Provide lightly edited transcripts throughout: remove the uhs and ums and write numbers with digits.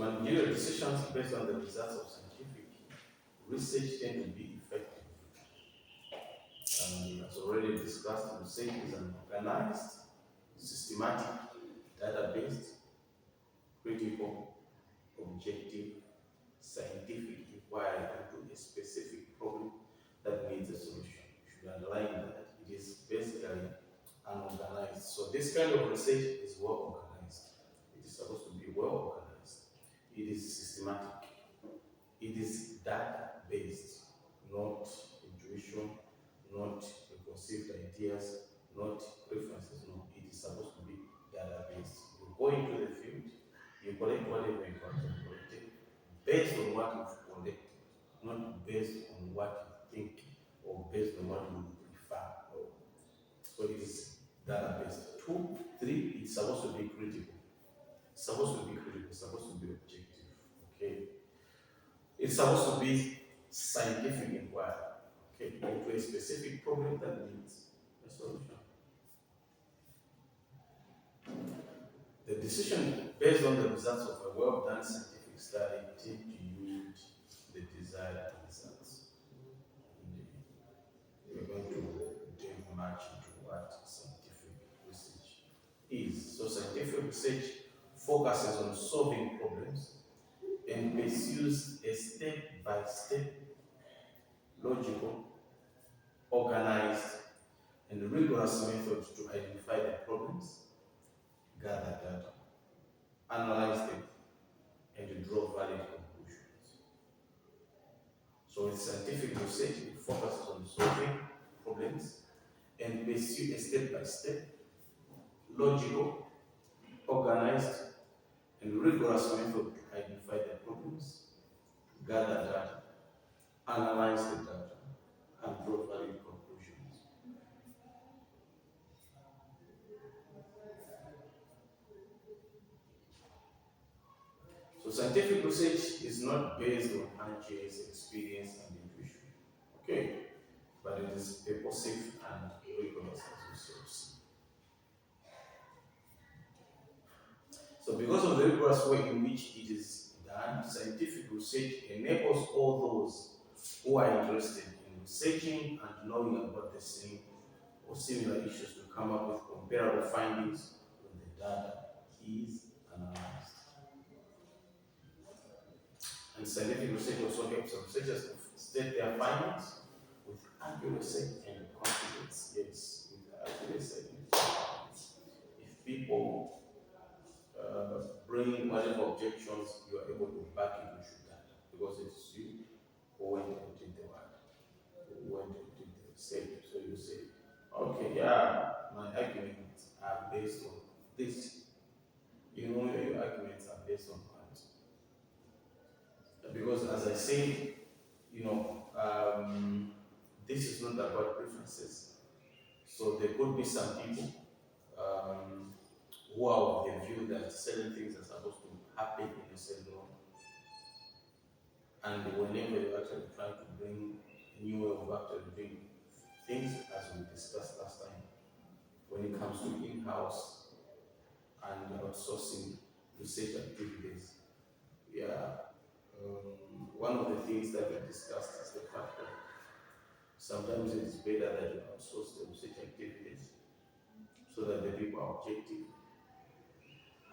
managerial decisions based on the results of scientific research tend to be effective. As already discussed, research is an organized, systematic, data-based, critical, objective, scientific inquiry into a specific problem that needs a solution. You should underline that it is basically unorganized. So this kind of research is well organized. It is supposed to be well organized. It is systematic. It is data-based, not intuition, not preconceived ideas, not preferences. No, it is supposed to be data-based. You go into the field, you collect whatever you want to collect based on what you've collected, not based on what you think or based on what you prefer. So it is data-based. 2, 3, it's supposed to be critical. It's supposed to be critical, it's supposed to be objective. Okay? It's supposed to be scientific inquiry. Okay, into a specific problem that needs a solution. The decision based on the results of a well-done scientific study tend to yield the desired results. We're going to delve much into what scientific research is. So scientific research focuses on solving problems and pursues a step-by-step, logical, organized, and rigorous method to identify the problems, gather data, analyze them, and draw valid conclusions. So in scientific research, it focuses on solving problems and pursue a step-by-step, logical, organized, and rigorous method to identify the problems, gather data, analyze the data, and draw valid conclusions. So scientific research is not based on hunches, experience, and intuition. Okay, but it is purposive and rigorous, as we shall see. So because of the rigorous way in which it is done, scientific research enables all those who are interested in researching and knowing about the same or similar issues to come up with comparable findings when the data is analyzed. And scientific research also helps researchers to state their findings with accuracy and confidence. Yes, with accuracy and confidence. If people bring whatever objections, you are able to back it with your data because it's you who went and did the work, who went and did the research. So you say, okay, yeah, my arguments are based on this. You know, your arguments are based on what? Because as I said, you know, this is not about preferences. So there could be some people who are of the view that certain things are supposed to happen in a certain way. And whenever you actually try to bring a new way of actually doing things, as we discussed last time, when it comes to in-house and outsourcing research activities, one of the things that we discussed is the fact that sometimes it is better that you outsource the research activities so that the people are objective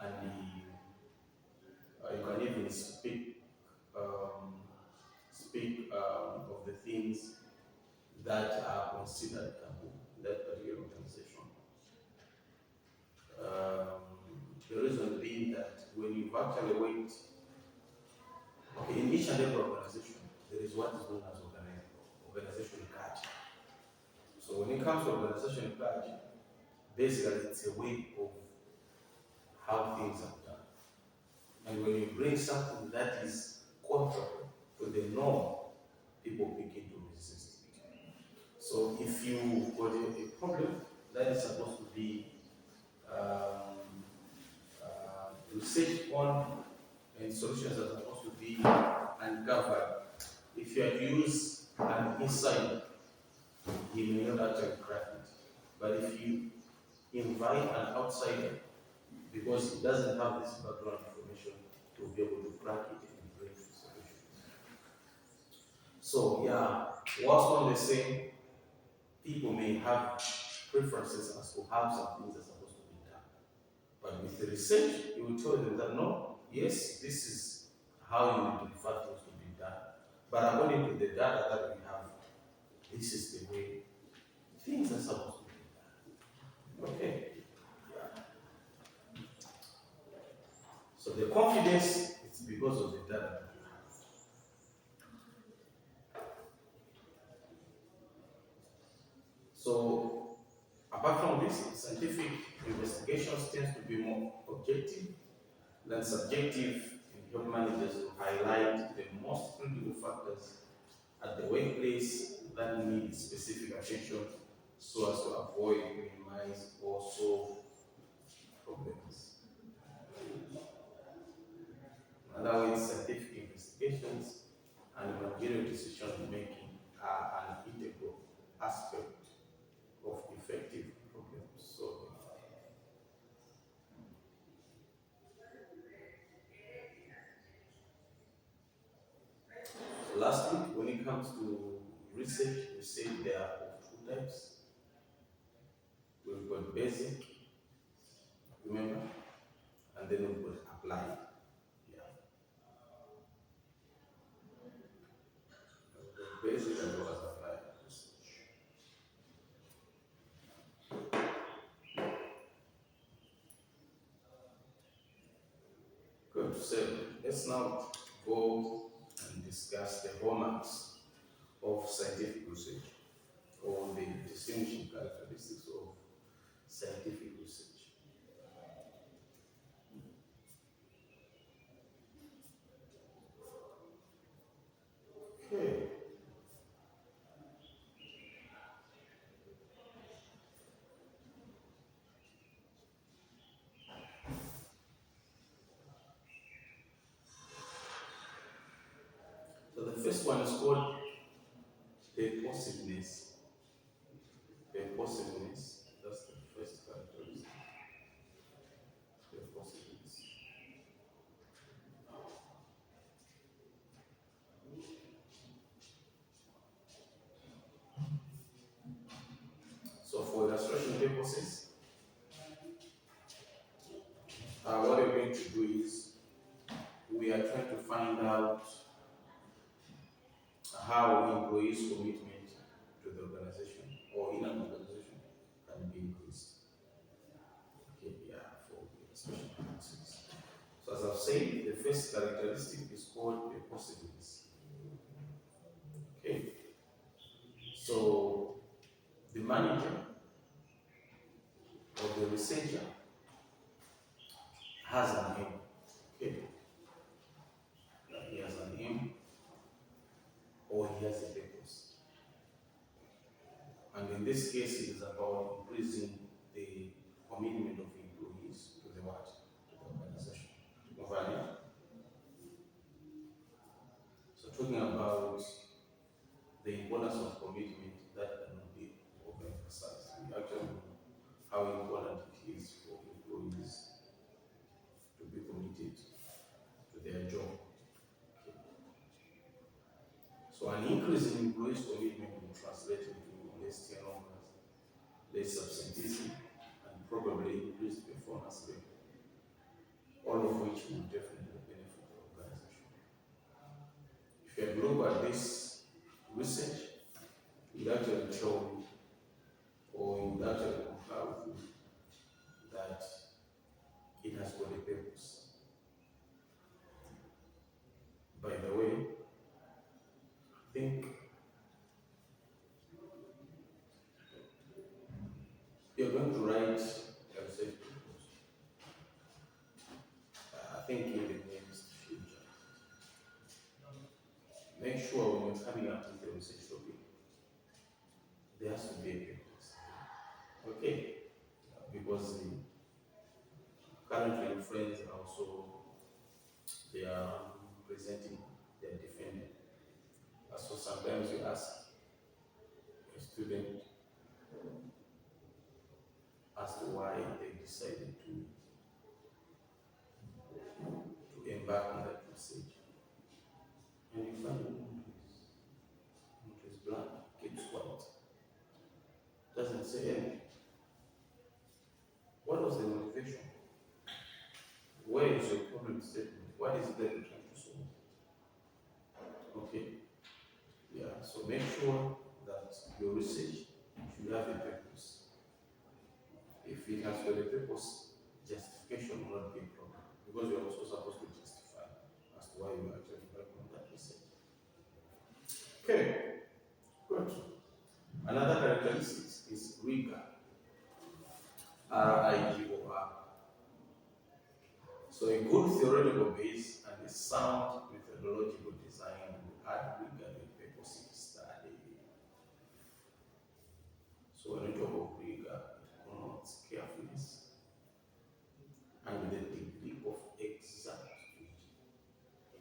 and you can even speak of the things that are considered taboo in that particular organization. The reason being that when you've actually worked, okay, in each and every organization, there is what is known as organizational culture. So when it comes to organizational culture, basically it's a way of how things are done. And when you bring something that is contrary to the norm, people begin to resist it. So if you got a problem that is supposed to be researched on and solutions are supposed to be uncovered, if you have to use an insider, he may not actually crack it. But if you invite an outsider, because he doesn't have this background information, to be able to crack it and bring solutions. So yeah, whilst on the same, people may have preferences as to how some things are supposed to be done. But with the research, you will tell them that no, yes, this is how you would prefer things to be done. But according to the data that we have, this is the way things are supposed to be done. Okay. So the confidence is because of the data that you have. So apart from this, scientific investigations tends to be more objective than subjective and help managers to highlight the most critical factors at the workplace that need specific attention so as to avoid, minimize, or solve problems. In other words, scientific investigations and managerial decision making are an integral aspect of effective problem solving. So lastly, when it comes to research, we say there are of two types. We've got basic, remember, and then we've got applied. Yeah. We've got basic as well as applied research. Good. So let's now go and discuss the hallmarks of scientific research or the distinguishing characteristics of scientific research. Okay. So the first one is called purposiveness. Purposiveness. That's the first characteristic. Purposiveness. So for illustration purposes, what we're going to do is we are trying to find out how employees' commitment to the organization or in an organization can be increased. Okay, yeah, for illustration purposes. So as I've said, the first characteristic is called purposiveness. Okay, so the manager or the researcher has an aim. Okay, he has an aim or he has a purpose. And in this case, it is about increasing the commitment of employees to the what? To the organization. Value. So talking about the importance of commitment, that cannot be overemphasized. We actually know how important it is for employees to be committed to their job. Okay. So an increase in employees' commitment will translate into less turnover, less absenteeism, and probably increased performance level, all of which will definitely benefit the organization. If you look at this research, it will actually show you, or it will actually compare with you, that it has got a purpose. By the way, I think you're going to write a research proposal. I think in the next future. Make sure when you're coming up with the research topic, there has to be a purpose. Okay? Because currently friends are also, they are presenting, they are defending. So sometimes you ask a student as to why they decided to embark end. What was the motivation? Where is your problem statement? What is it that you're trying to solve? Okay, yeah, so make sure that your research should have a purpose. If it has got a purpose, justification will not be a problem because you're also supposed to justify as to why you actually work on that research. Okay, good. Another characteristic is rigor. RIGOR. So a good theoretical base and a sound methodological design will add rigor to purposive study. So when we talk of rigor, it connotes carefulness and the degree of exactitude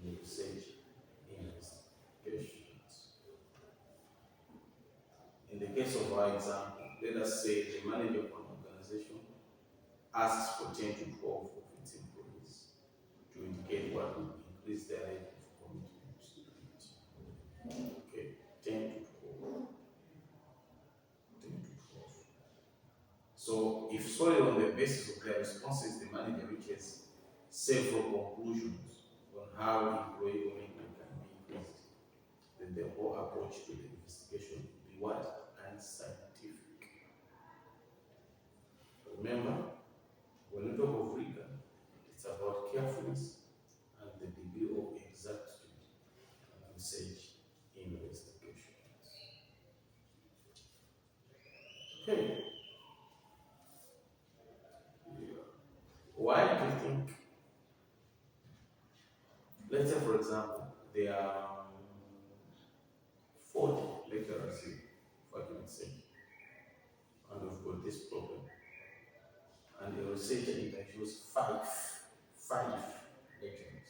in research investigations. In the case of our example, let us say the manager of an organization asks for 10 to 12 of its employees to indicate what would increase their level of commitment to it. Okay, 10 to 12. 10 to 12. So, if solely on the basis of their responses, the manager reaches several conclusions on how employee commitment can be increased, then the whole approach to the investigation will be what? Unscientific. Remember, when we talk of rigor, it's about carefulness and the degree of exactitude and research investigations. Okay. Yeah. Why do you think, let's say for example, there are 40 lecturers here, for argument's sake, and we've got this problem, and the researcher interviews five lecturers.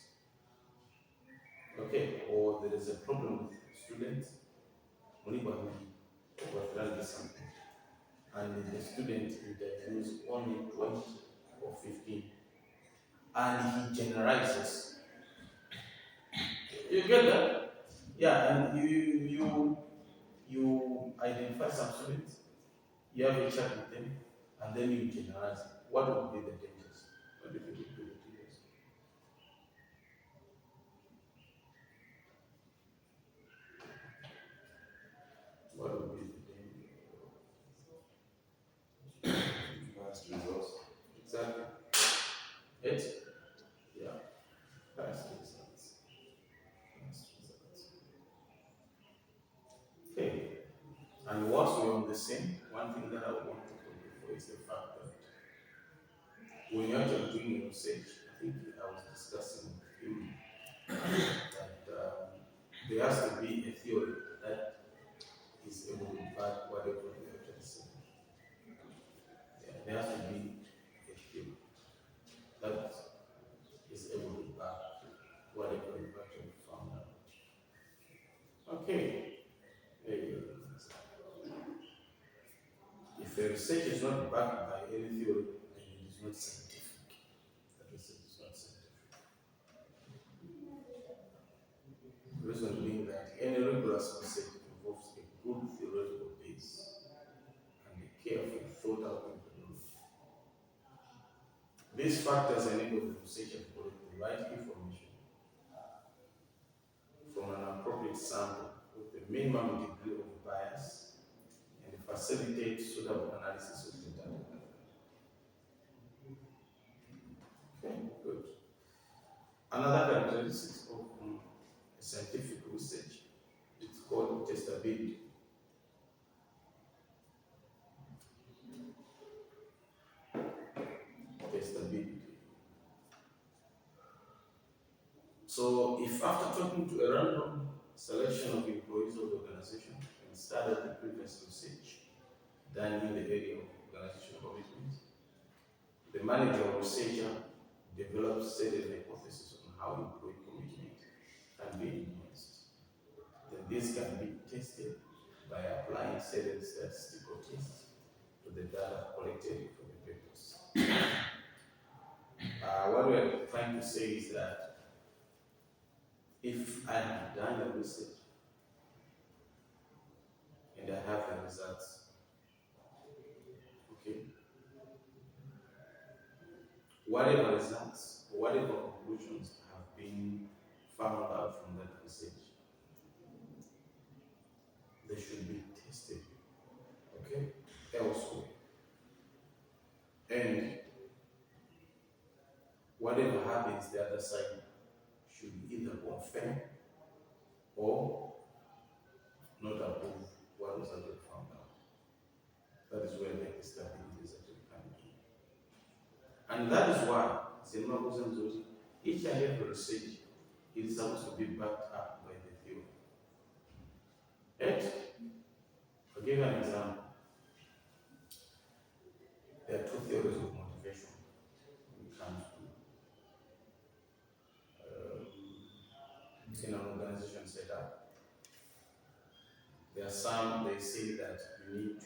Okay, or there is a problem with students, only by overthrowing something, and the student interviews only 20 or 15, and he generalizes. You get that? Yeah, and you identify some students, you have a chat with them, and then you generalize. What would be the dangers? What do you think would be the dangers? What would be the danger? Past results. Exactly. It? Yeah. Past results. Past results. Okay. And whilst we're on the same, one thing that I want to put before is the fact that when you're actually doing your research, I think I was discussing with you that there has to be a theory that is able to back whatever you actually say. Yeah, there has to be a theory that is able to back whatever you actually found out. Okay. There you go. If a research is not backed by any theory, then it is not scientific. That research is not scientific. The reason being that any rigorous research involves a good theoretical base and a careful, thought out methodology. These factors enable the researcher to collect the right information from an appropriate sample with the minimum degree of bias and facilitate suitable analysis of the data. Okay, good. Another characteristic of scientific research, it's called testability. Testability. So, if after talking to a random selection of employees of the organization and started the previous research done in the area of organizational commitment, the manager or researcher develops certain hypotheses on how employee commitment can be enhanced. Then this can be tested by applying certain statistical tests to the data collected from the papers. What we are trying to say is that if I have done the research and I have the results, whatever results, whatever conclusions have been found out from that research, they should be tested, okay, elsewhere. And whatever happens, the other side should either confirm or not approve what was actually found out. That is where the stability is actually coming in. And that is why each and every research is supposed to be backed up by the theory. And I'll give you an example. There are two theories of motivation when it comes to in an organization setup. There are some, they say that you need to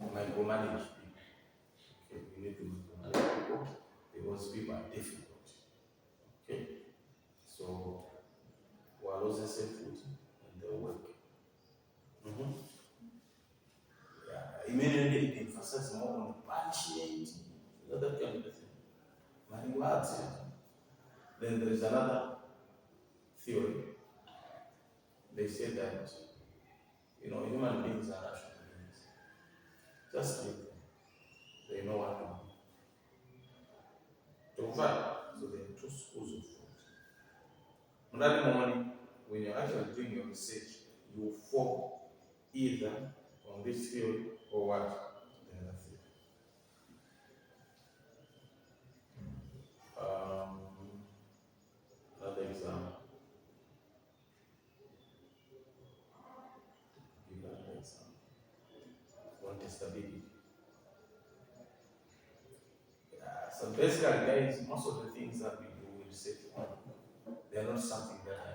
micromanage people. Okay, you need to micromanage people because people are difficult. Okay, so while losing self-footing in their work. Yeah, immediately it emphasizes more on punishment, that kind of thing. Manipulating. Then there is another theory. They say that human beings are rational beings. Just leave them. They know what to do. So there are two schools of thought. On that moment, when you're actually doing your research, you fall either on this theory or what? The other theory. Another example. Give another example. On testability. So basically, guys, most of the things that we do with research on, they're not something that I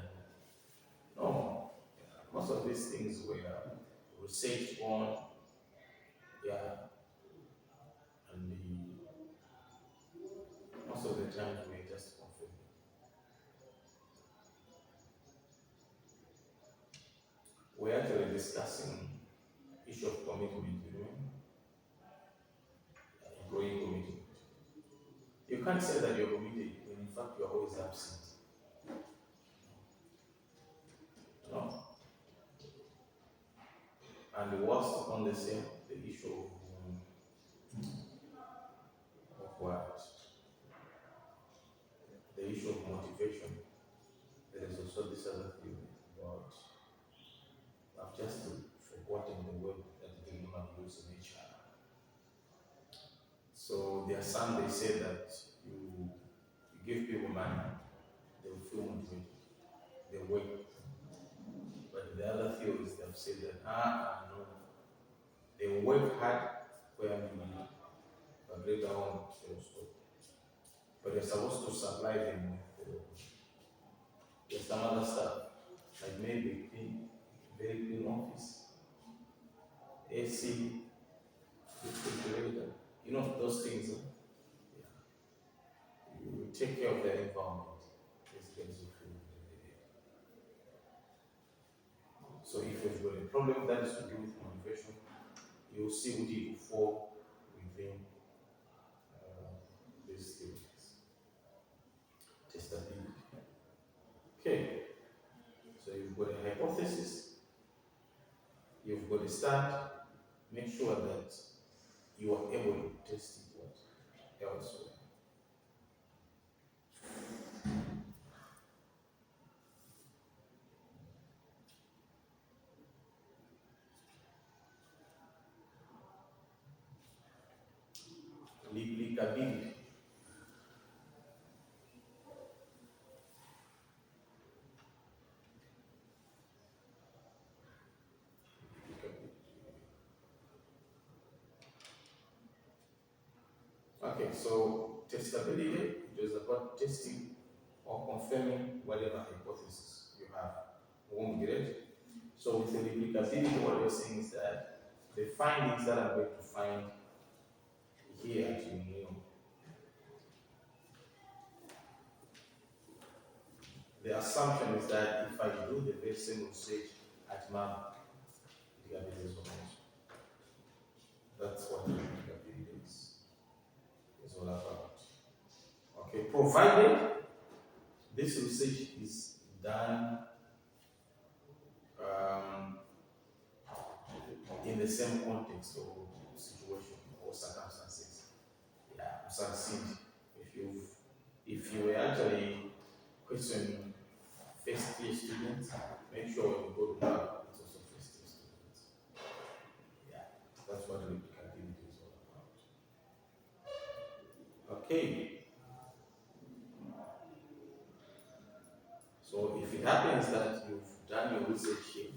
know. No. Most of these things were researched on, and most of the times we're just confirming. We're actually discussing issue of commitment, employee commitment. You can't say that you're committed when in fact you're always absent. No. And whilst on the same, the issue of what? The issue of motivation. There is also this other theory about, I've just forgotten the word that the human use in HR. So there are some, they say that you give people money, they will feel motivated, they work. But the other theories, they've said that, no, they work hard where money, but later on they will stop. But you're supposed to supply them with some other stuff, like maybe very clean office, AC, refrigerator, those things. You take care of the environment. So if you've got a problem that is to do with motivation, you'll see what it will fall within these theories. Testability. Okay. So you've got a hypothesis, you've got a start, make sure that you are able to test it elsewhere. Replicability. Okay, so testability, it is about testing or confirming whatever hypothesis you have. Won't get it? So with the replicability, what we're saying is that the findings that I'm going to find here at UNIO, the assumption is that if I do the very same research at MAM, it will be results. That's what replicability is. all about. Okay, provided this research is done um, in the same context or situation or circumstances, yeah, to succeed. If you were actually questioning first year students, make sure when you go to lab, it's also first year students. Yeah, that's what replicability is all about. Okay, so if it happens that you've done your research here,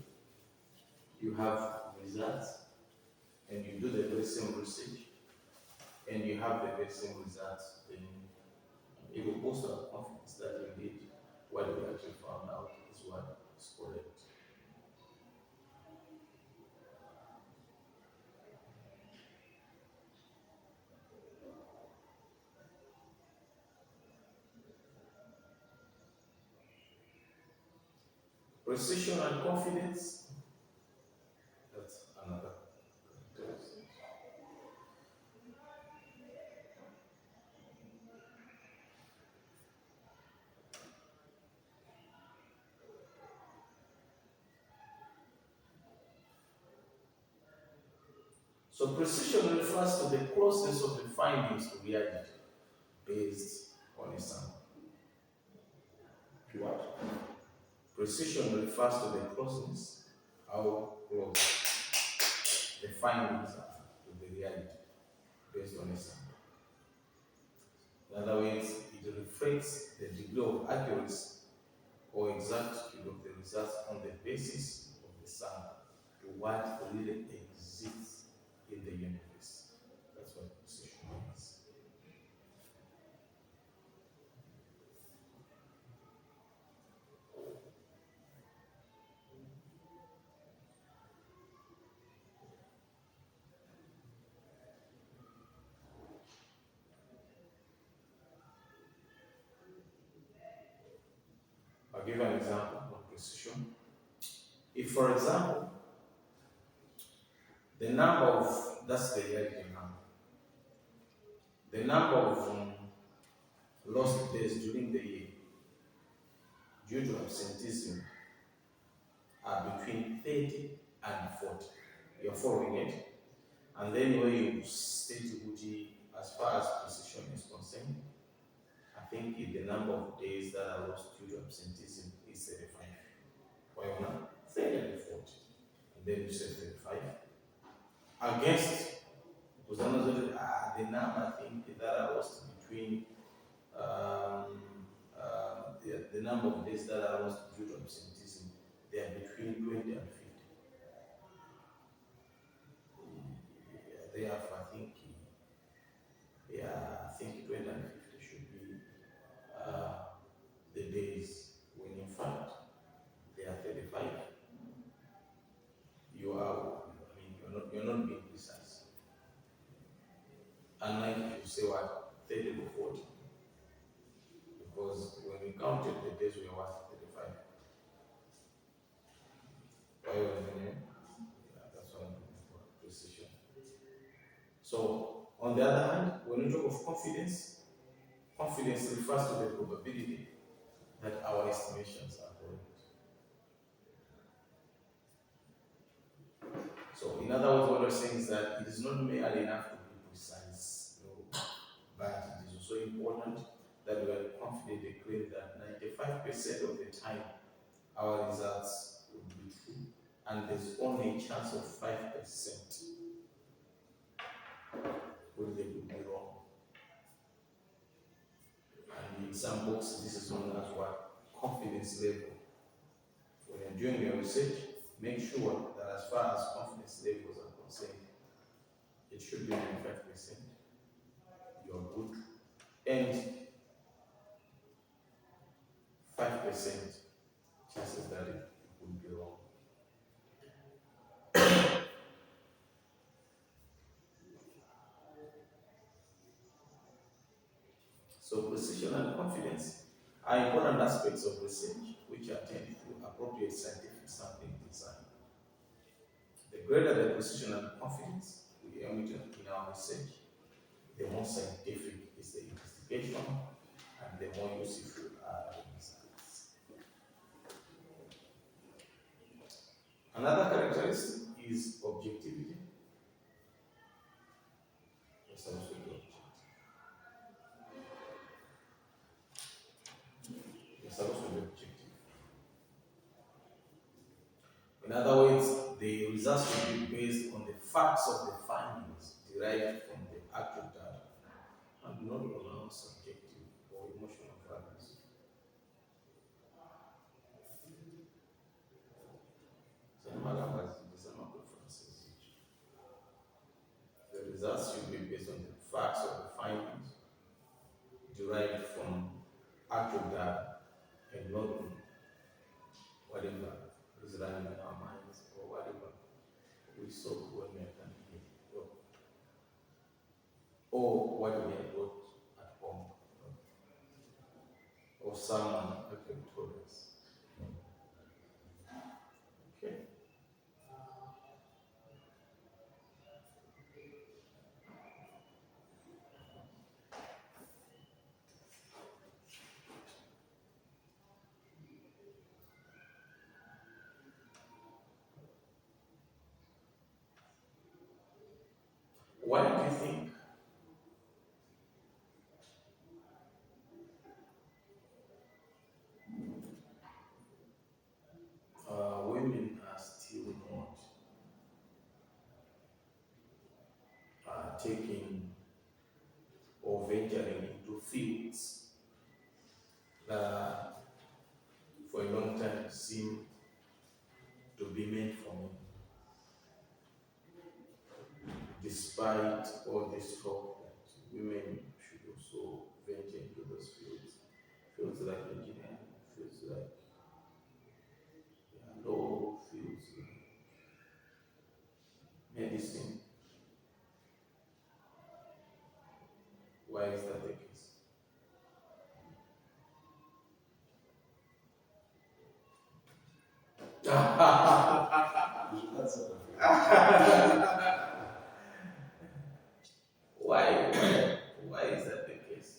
you have results, and you do the very same research, and you have the very same results, then it will also have confidence that indeed what we actually found out is what is correct. Precision and confidence, that's another characteristic. So precision refers to the closeness of the findings to reality based on a sample. What? Precision refers to the closeness, how close the findings are to the reality based on a sample. In other words, it reflects the degree of accuracy or exactitude of the results on the basis of the sample to what really exists in the universe. That's what precision means. I'll give an example of precision. If, for example, the number of, that's the reality number, the number of lost days during the year due to absenteeism are between 30 and 40. You're following it? And then when you state Uji, as far as precision is concerned, I think the number of days that are lost due to absenteeism is 35. Why not? 30 and 40. And then you say 35. Against, because the number I think that are lost between the number of days that are lost due to absenteeism, they are between 20 and 50. Therefore, I think 20 and 50 should be the days when in fact they are 35. You're not being precise. Unlike if you say what, 30 to 40. Because when we counted the days we were 35. Why was it? Yeah, that's what I'm looking for, precision. So, on the other hand, when we talk of confidence, confidence refers to the probability that our estimations are correct. So, in other words, what we're saying is that it is not merely enough to be precise, but it is also important that we are confidently claim that 95% of the time our results will be true, and there's only a chance of 5% when they will be wrong. And in some books, this is known as what? Confidence level. When you're doing your research, make sure that as far as confidence levels are concerned, it should be 95%. You're good. And 5% chances that it will be wrong. So precision and confidence are important aspects of research which attend to appropriate scientific sampling design. The greater the precision and confidence we emit in our research, the more scientific specification, and the more useful are the results. Another characteristic is objectivity. Yes, also the objective. Yes, also the objective. In other words, the results will be based on the facts of the findings derived from the actual data and not on our subjective or emotional values. So, no matter what, these are not preferences. The results should be based on the facts of the findings derived from actual data and not on whatever is running in our minds or whatever we saw when we are coming here or what we had got at home or someone actually told us. Okay. Why do you think women are still not taking or venturing into fields that for a long time seem to be meant for men, despite all this talk that women should also venture into those fields? Fields like engineering, fields like law, fields like medicine. Why is that the case? That's a Why is that the case?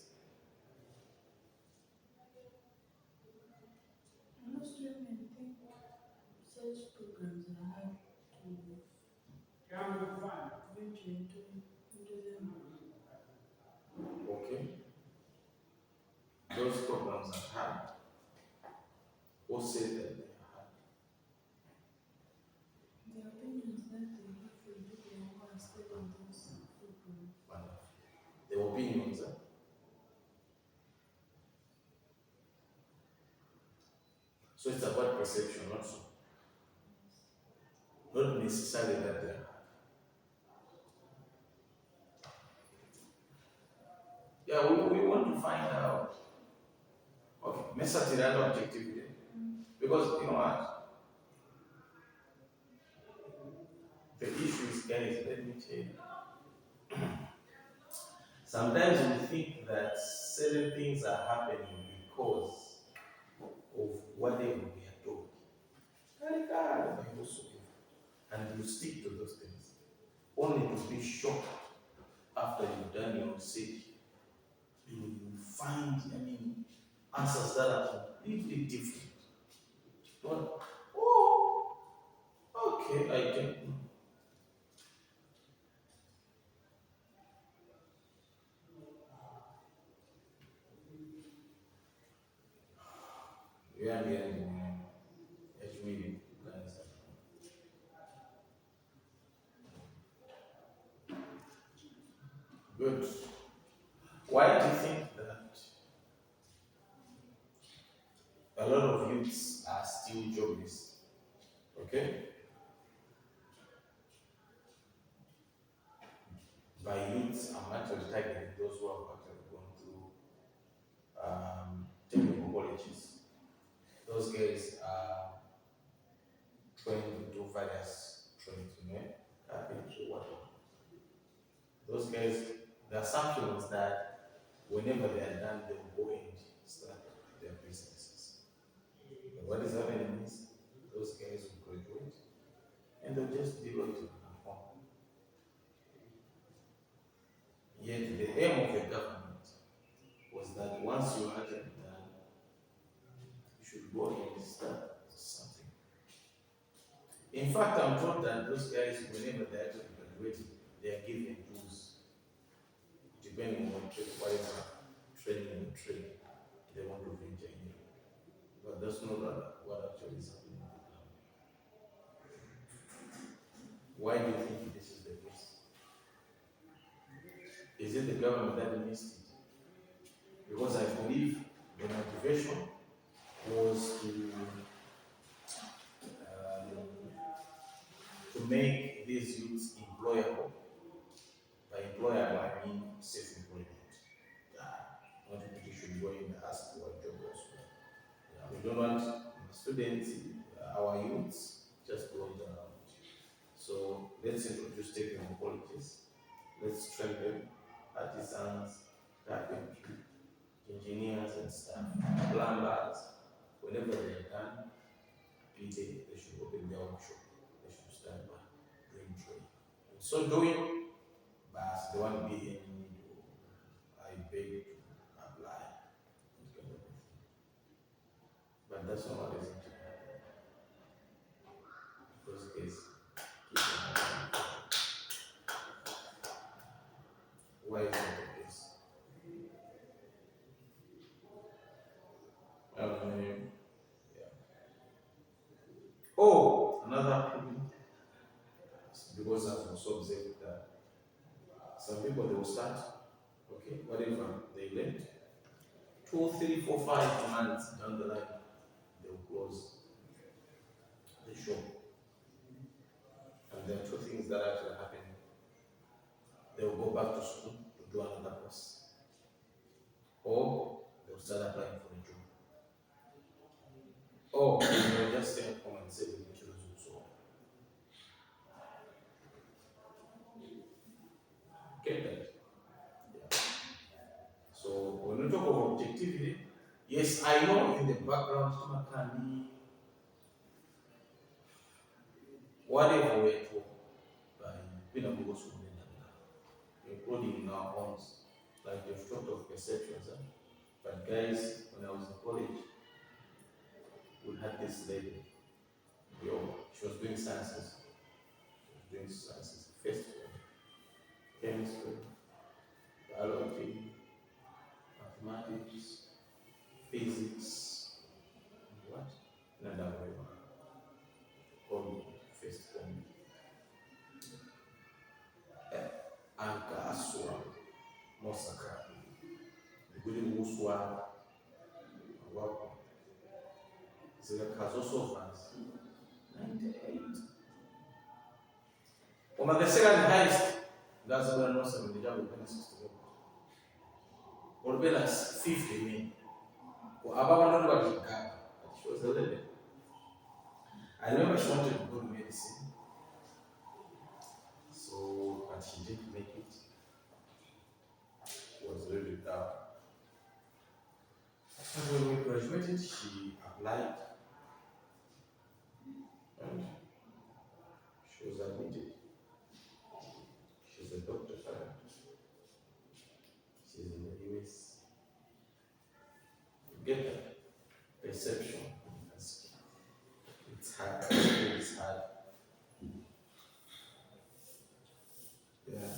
Most women think such programs are hard to venture into them. Okay, those programs are hard. Who said that they are hard? The opinions that they give from people who are still in those programs. Wonderful. The opinions. So it's about perception also. Not necessarily that they are hard. Yeah, we want to find out. Okay, message that objectivity. Because you know what? The issue is, guys, let me tell you. Sometimes we think that certain things are happening because of whatever we are told. Very God, the Bible so good. And you stick to those things. Only to be shocked after you've done your research. You find, answers that are completely different. But, oh, okay, I can. Yeah, it's really nice. Good. Why do you think that a lot of youths are still jobless? Okay? By youths, I'm actually targeting those who have actually gone through technical colleges. Those guys are trained to do various trades, carpentry, whatever. Those guys, the assumption was that whenever they are done, they will go and start their businesses. But what is happening is those guys will graduate and they'll just deal it at home. Yet the aim of the government is that something. In fact, I'm told that those guys, whenever they actually graduate, they are given tools, depending on whatever training and training they want to venture into. But that's not what actually is happening now. Why do you think this is the case? Is it the government that missed it? Because I believe the motivation was to make these youths employable. By employable, I mean self-employment. Not that you should go and ask for a job elsewhere. We don't want students, our youths, just going around. So let's introduce technical colleges. Let's train them, artisans, carpentry, engineers and stuff, plumbers. Whenever they are done, they should open their own shop. They should start by doing trade. In so doing, but the one being I beg to apply. But that's not what is happening. Those cases keep on happening. Why is that the case? Yeah. Oh, another problem. Because I've also observed that some people they will start, okay, whatever they learned, 2, 3, 4, 5 months down the line, they will close the shop. And there are two things that actually happen. They will go back to school to do another course, or they will start applying for a job, or they will just stay at home and say we need to resume so. Get that? Yeah. So when we talk of objectivity, yes, I know in the background, whatever we're told by Pinnacle School, including in our homes, like you've talked of perceptions. But guys, when I was in college, we had this lady. She was doing sciences. First one, chemistry, biology, mathematics, physics, and what? Another way. Called first one. Anka Mosaka. Including Muswa, Wako. Zilakazoso fans. 98. When the second highest, that's when I know some the job of 60. Or be like 50 men. Or about nobody in Ghana. She was 11. I remember she wanted to go to medicine. So, but she didn't make it. She was really down. So when we graduated, she applied and she was admitted. She's a doctor. She's in the US. You get that perception. It's hard. It's hard. Yeah.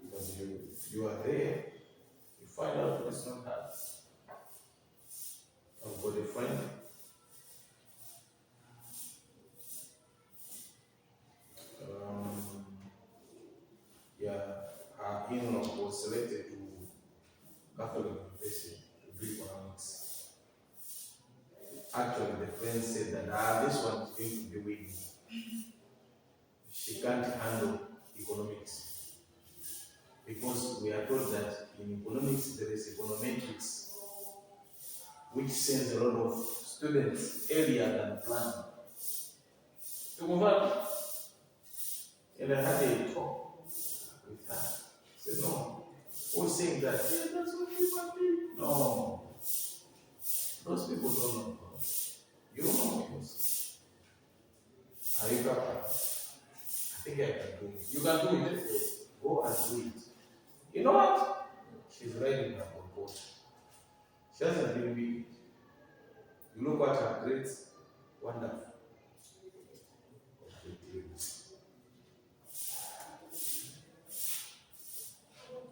Because you are there, you find out it's not hard. I've got a friend. Her in-law was selected to Catholic University to do economics. Actually, the friend said that this one is going to be weak. She can't handle economics. Because we are told that in economics there is econometrics, which sends a lot of students earlier than planned. To move on, and I had a talk with her. I said, no. Who's saying that? Yeah, that's what people do. No. Those people don't know. You don't know because are you capable? I think I can do it. You can do it. Go and do it. You know what? She's writing her report. She hasn't given me. look what her great, wonderful objectives.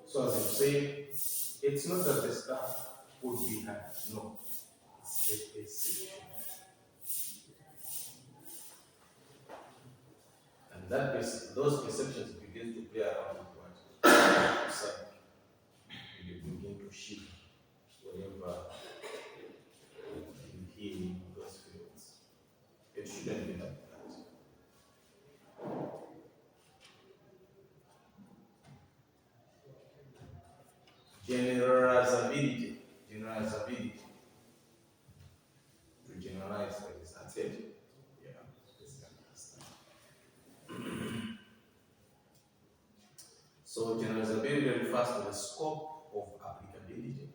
So as I say, it's not that the staff would be hard, no. It's a perception. And those perceptions begin to play around with what? Psyche. You begin to shift whenever you hear those fields. It shouldn't be like that. Generalizability. Generalizability. To generalize, like this. That's it. Yeah. So generalizability refers to the scope of applicability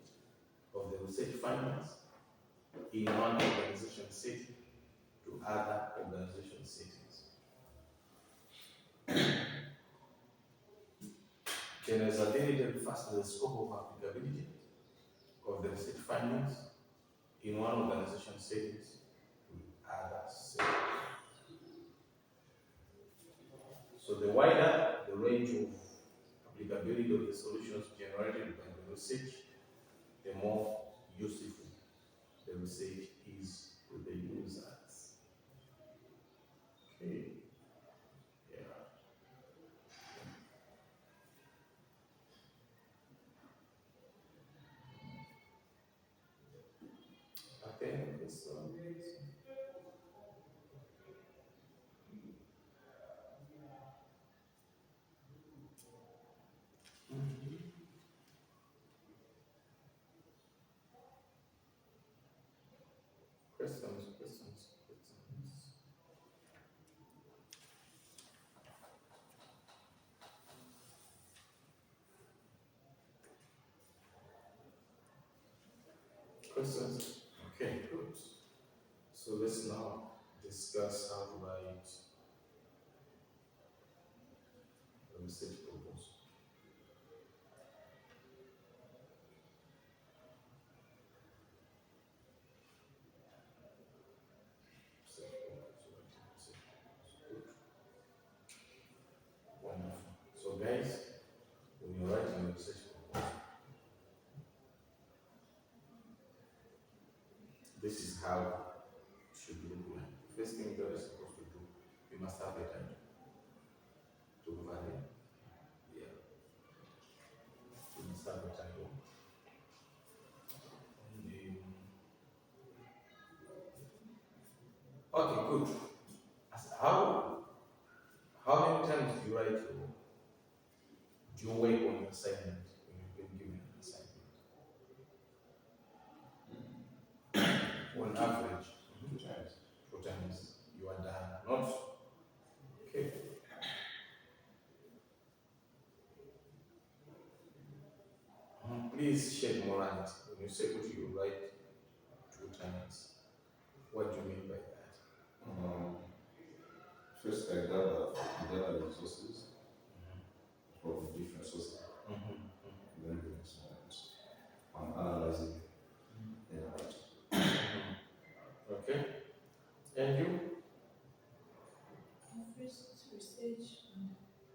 of the research findings in one organization setting to other organization settings. Generalizability refers to the scope of applicability of the research findings in one organization settings to other settings. So the wider the range of applicability of the solutions generated by the research, the more useful the research is to the users. Okay. Yeah. I think this one. Questions. Questions? Okay, good. So let's now discuss how to write a research proposal. Good. Wonderful. So guys, when you're writing a research proposal, this is how it should look like. First thing that you're supposed to do, you must have a title to value. Yeah, you must have a title. Okay, good. How many times do you write do you work on your assignment when you've been given an assignment? On average, 2 times. 2 times you are done. Not okay. Please shed more light. When you say what you write 2 times, what do you mean by that? First, I gather resources from different sources. Then I'm analyzing and writing. Okay. And you? I first research and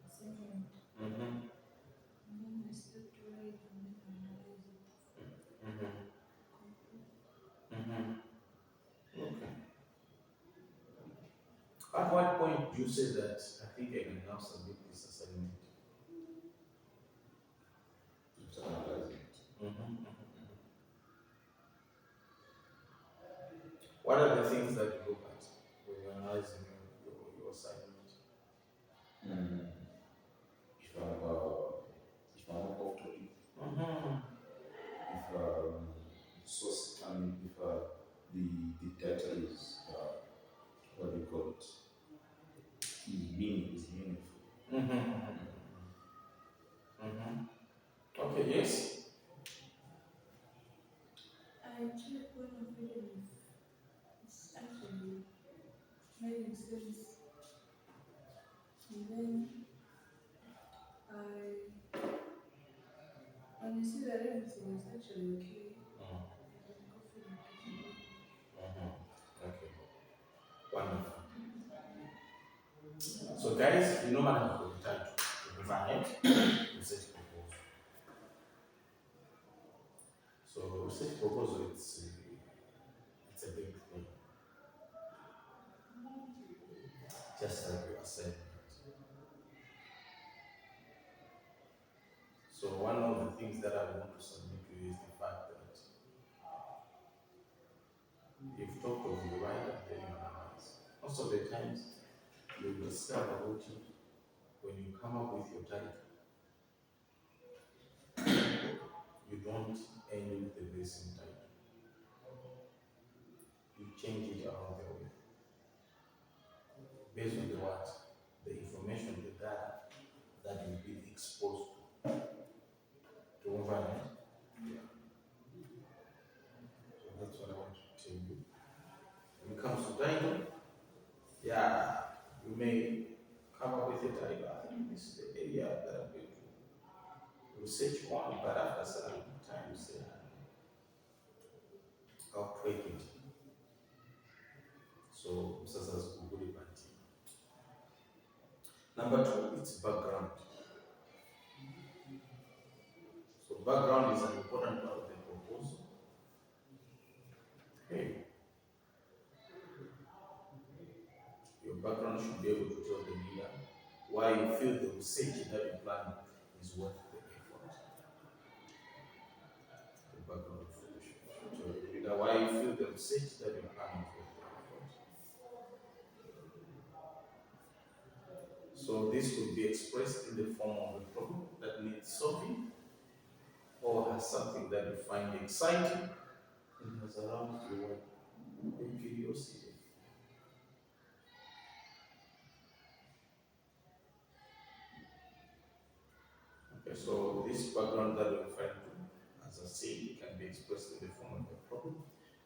assignment, and then I start to write and then I analyze it. Okay. At what point do you say that I think I can now submit this assignment? Just analyzing it. What are the things that you look at when you're analyzing your assignment? If I'm off topic, if source, if the data is what do you call it? Is meaningful. Okay, yes. I check when I'm reading if it's actually making sense, and then when I see that everything is actually okay, I'm confident to submit it. guys, we normally have the time to provide research proposal. So research proposal, it's a big thing, just like you are saying. So one of the things that I want to submit to you is the fact that you've talked of your right and then you analyze. Most of the times, you discover what when you come up with your title, you don't end with the very same title. You change it around the way based on the what, the information, the data that you've been exposed to overnight. Yeah. So that's what I want to tell you. When it comes to title, yeah, you may come up with a title. I think this is the area that I'm going to research on, but after certain time, you say, I'll tweak it. So, Msasa's Google Banti. Number two, it's background. So, background is an important part of the proposal. Okay. Your background should be able to tell the reader why you feel the research that you plan is worth the effort. The background information should tell the reader why you feel the research that you plan is worth the effort. So this could be expressed in the form of a problem that needs solving, or has something that you find exciting and has aroused your curiosity. Okay, so this background that we're referring to, as I said, it can be expressed in the form of a problem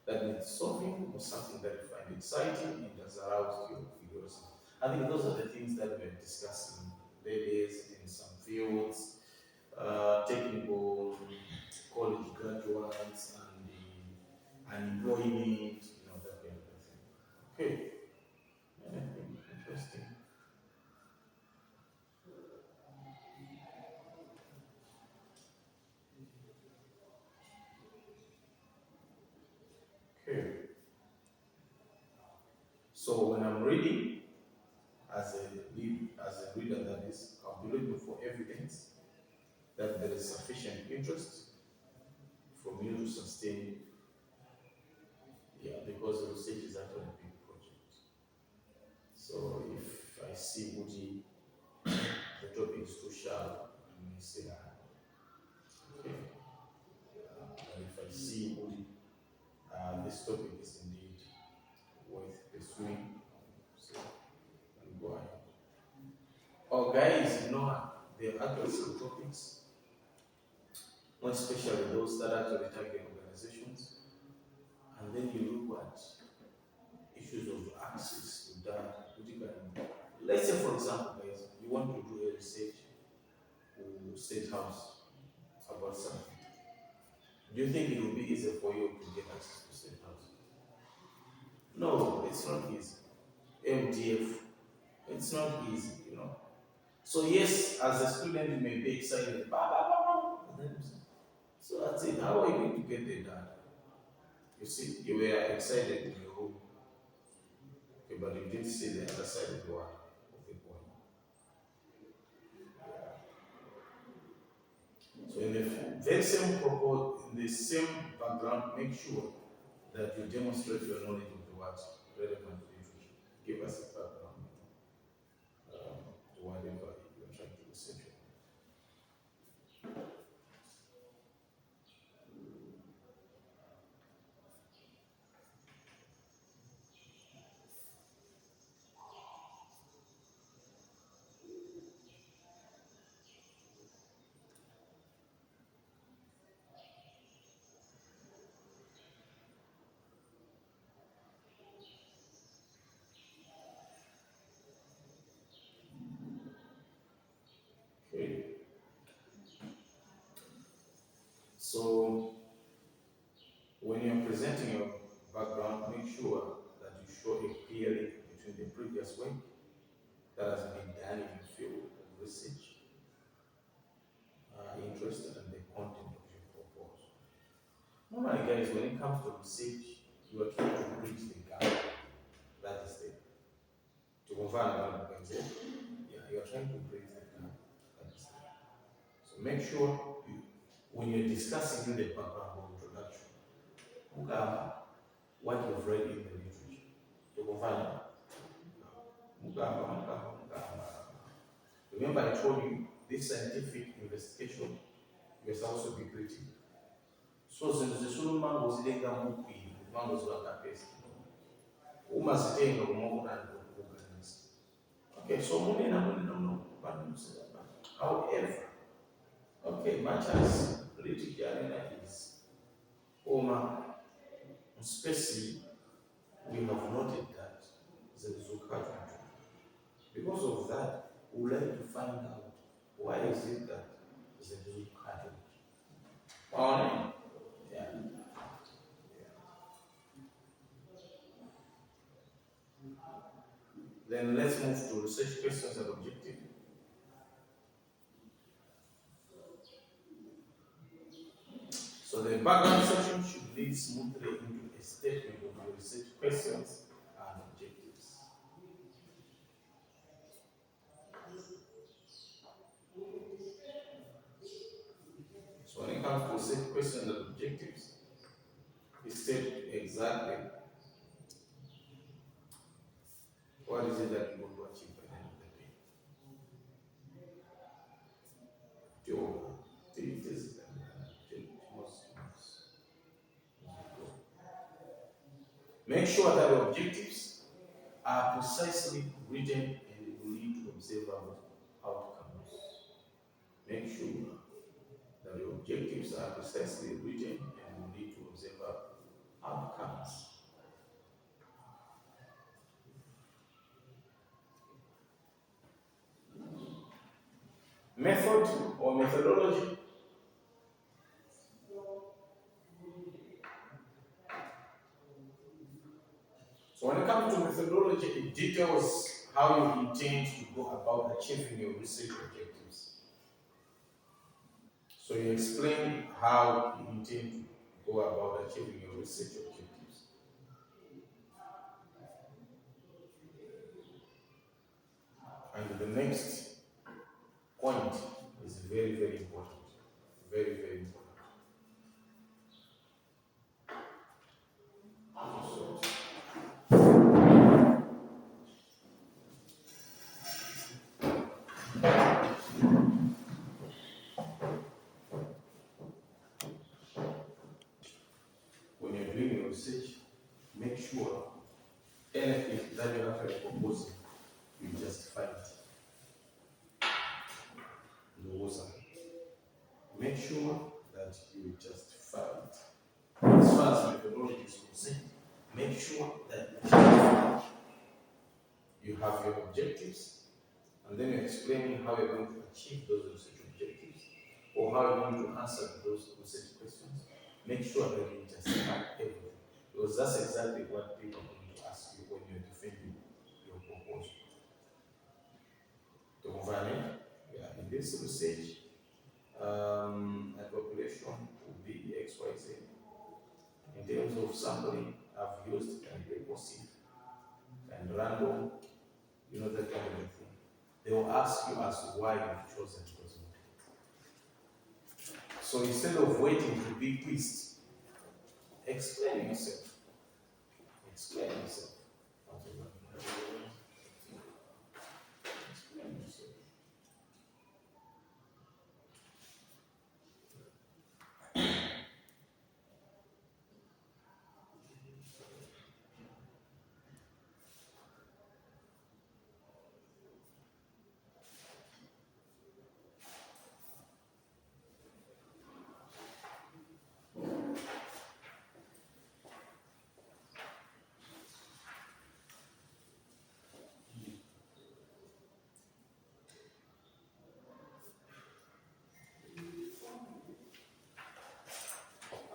that needs solving, or something that you find exciting and has aroused your curiosity. I think those are the things that we're discussing ladies in some fields, technical college graduates and the unemployment, that kind of thing. Okay, anything interesting? Okay, so when I'm reading, as a reader, that is, I'll be looking for evidence that there is sufficient interest for me to sustain. Yeah, because the research is actually a big project. So if I see Woody, the topic is too sharp, I may say, okay. And if I see Woody, this topic is indeed worth pursuing, so I'll go ahead. Oh, guys, there are actually some topics, more especially those that actually target organizations, and then you look at issues of access to that. Let's say, for example, guys, you want to do a research to State House about something. Do you think it will be easier for you to get access to State House? No, it's not easy. MDF, it's not easy. So yes, as a student, you may be excited. So that's it. How are you going to get the data? You see, you were excited in your home, okay, but you didn't see the other side of the coin. So in the very same purpose, in the same background, make sure that you demonstrate your knowledge of the what relevant literature. Give us a background to whatever you're trying to research. Okay. So when you're presenting your background, make sure that you show a clear link between the previous work that has been done in your field of research are interested in the content of your proposal. Normally, guys, when it comes to research, you are trying to bridge the gap that is there. To confirm that, yeah, you are trying to bridge the gap that is there. So make sure when you're discussing in the background or introduction, what you've read in the literature. To confirm, remember I told you this scientific investigation must also be critical. So zisulu mango zilenga mukwini mango zivakapesa uma zitenga kumakuorganize. Okay, so no. However, okay, much as political is Oma, especially we have noted that there is a culture. Because of that, we would like to find out why is it that there is a culture. Yeah. Then let's move to research questions and objectives. So the background section should lead smoothly into a statement of your research questions and objectives. So when it comes to research questions and objectives, it state exactly what is it that you want to achieve by the end of the day. Make sure that the objectives are precisely written and will lead to observable outcomes. Make sure that the objectives are precisely written and will lead to observable outcomes. Method or methodology. So when it comes to methodology, it details how you intend to go about achieving your research objectives. So you explain how you intend to go about achieving your research objectives. And the next point is very, very important. Very, very important. When you're doing your research, make sure anything that you're actually proposing, you justify it. Make sure that you justify it. As far as methodology is concerned, make sure that you have your objectives, and then you're explaining how you're going to achieve those research objectives, or how you're going to answer those research questions. Make sure that you justify everything, because that's exactly what people are going to ask you when you're defending your proposal. To confirm, in this research, a population will be XYZ. In terms of sampling, I've used and recursive and random, that kind of thing. They will ask you as to why you've chosen those methods. So instead of waiting to be quizzed, explain yourself. Explain yourself. Explain yourself.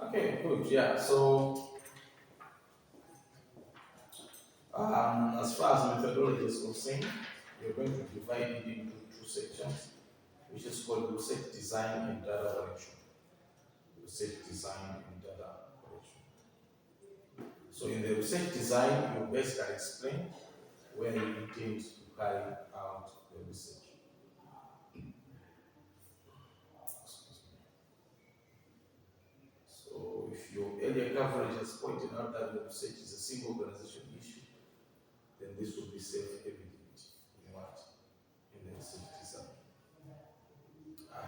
Okay, good. Yeah. So, as far as methodology is concerned, you're going to divide it into two sections, which is called research design and data collection. Research design and data collection. So in the research design, you basically explain where you intend to carry out the research. So if your earlier coverage has pointed out that the research is a single organization issue, then this will be self-evident in what? In the research design.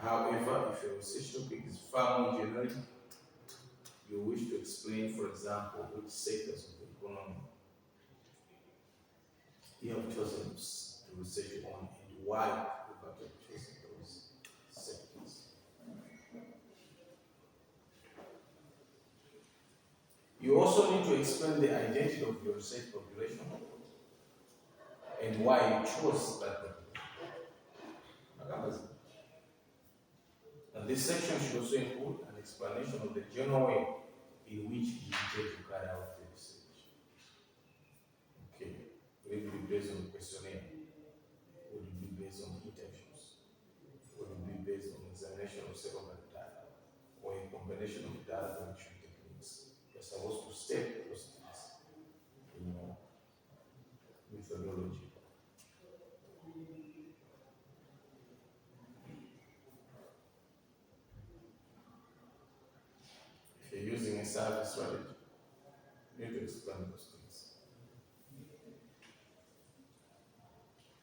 However, if your research topic is far more generic, you wish to explain, for example, which sectors of the economy you have chosen to research on and why you have chosen those sectors. You also need to explain the identity of your research population and why you chose that population. And this section should also include an explanation of the general way in which you intend to carry out the research. Okay, will it be based on questionnaire? Will it be based on interviews? Will it be based on examination of secondary data? Or a combination of data collection techniques? You're supposed to step those things in your methodology. If you're using a survey strategy, you need to explain those things.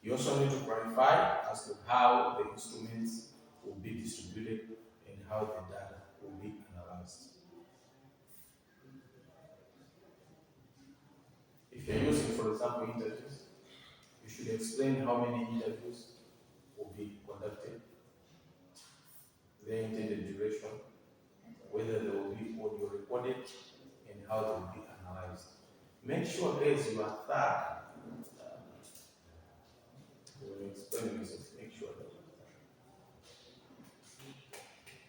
You also need to clarify as to how the instruments will be distributed and how the data will be analyzed. If you're using, for example, interviews, you should explain how many interviews will be conducted, their intended duration, whether they will be audio recorded, and how they will be analyzed. Make sure, guys, you are thorough when you explain yourself. Make sure that you are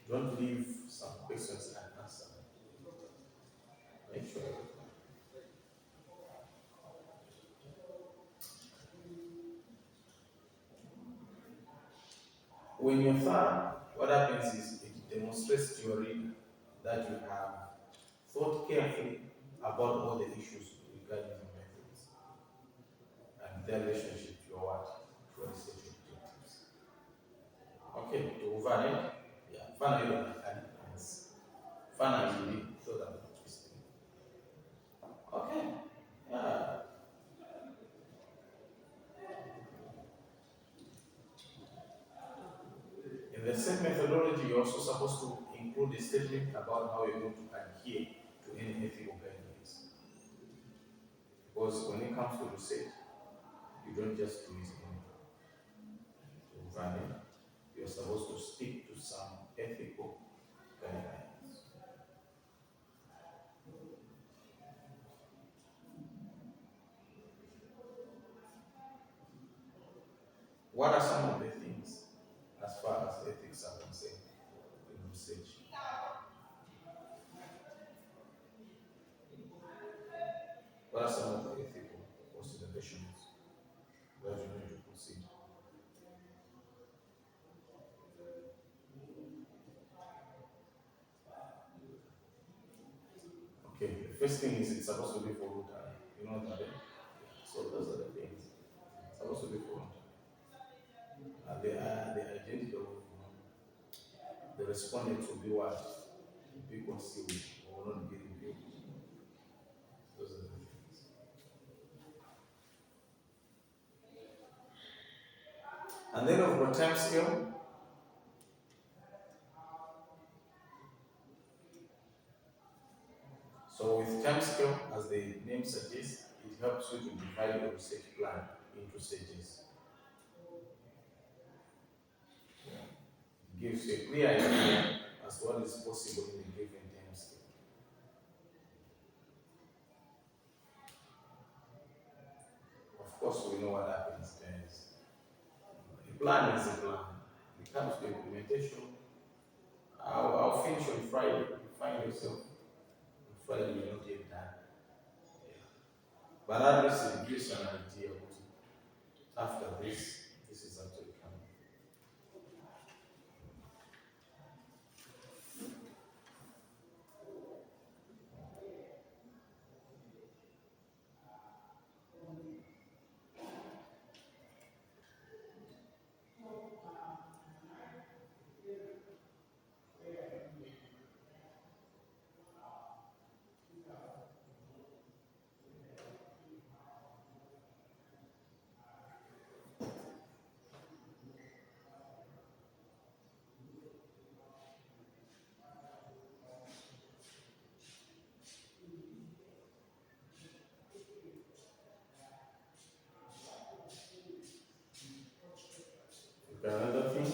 thorough. Don't leave some questions unanswered. Make sure. When you're thorough, what happens is it demonstrates to your reader that you have thought carefully about all the issues regarding your methods and their relationship to your what? To your research objectives. Okay, to overhead, yeah, finally, finally, thought about this thing. Okay, yeah. In the same methodology, you're also supposed to include a statement about how you're going to adhere to any ethical guidelines. Because when it comes to research, you don't just do it anyhow. You're supposed to stick to some ethical guidelines. What are some of the things as far as ethics are concerned in research? What are some of the ethical considerations that you need to consider? Okay, the first thing is it's supposed to be voluntary. You know that? So those are the things. It's supposed to be voluntary. The identity of the respondents will be what? Will be concealed or will not be revealed. Those are the things. And then of the time scale. So with time scale, as the name suggests, it helps you to divide your research plan into stages. It gives you a clear idea as to what is possible in a given time scale. Of course, we know what happens there is. A plan is a plan. When it comes to implementation, I'll finish on Friday. You find yourself on Friday, you're not yet done. Yeah. But at least it gives you an idea. after this is actually coming. Okay, another thing,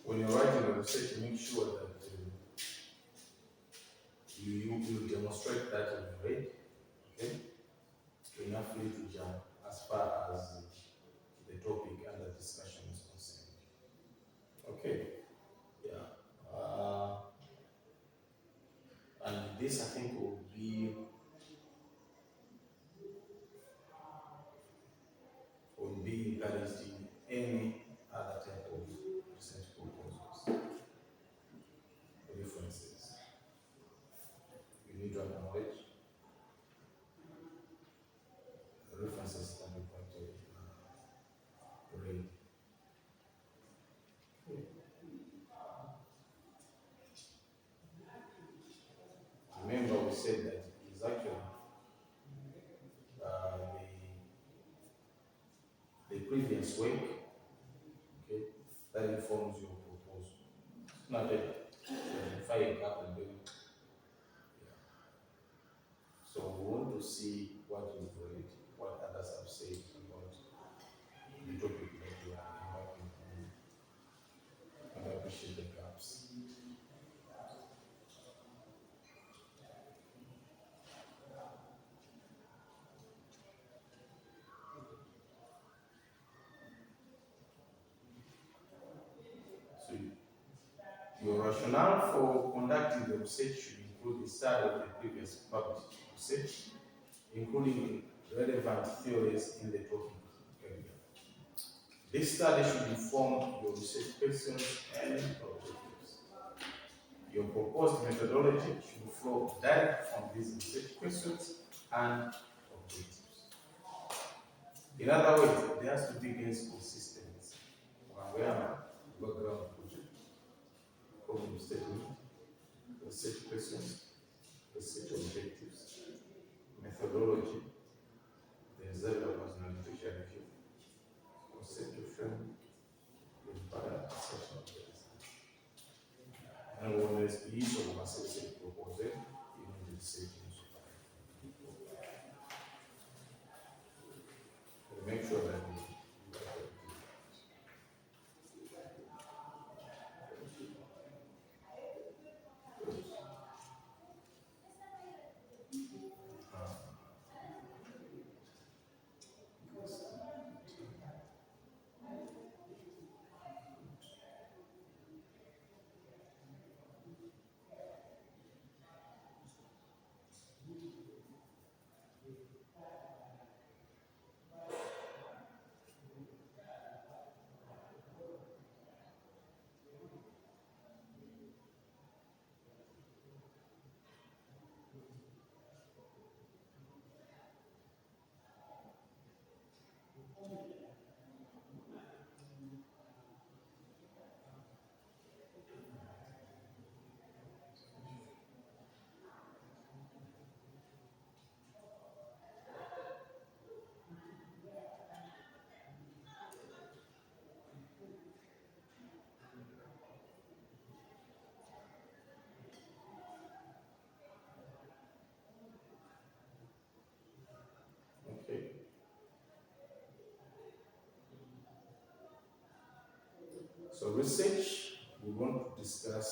when you're writing a research, make sure that you demonstrate that you've read, okay? Enough literature as far as the topic under discussion is concerned. Okay, yeah. And this, I think, will be encouraged in any other type of research proposals. References. You need to acknowledge the references that you've actually read. Remember, we said that it is actually the previous work, okay, that informs your proposal. It's not that you identify a gap and then, yeah. So we want to see what you've read, what others have said about the topic that you are embarking on, and appreciate the gaps. So your rationale for conducting the research should include the study of the previous published research, including relevant theories in the topic area. This study should inform your research questions and objectives. Your proposed methodology should flow direct from these research questions and objectives. In other words, there has to be consistency. Background project, problem statement, research questions, research objectives, methodology, the result of personal literature review, conceptual frame, with further assertion of the result. And when there is the issue of assessing proposal, you need to research into make sure that you okay. So research, we want to discuss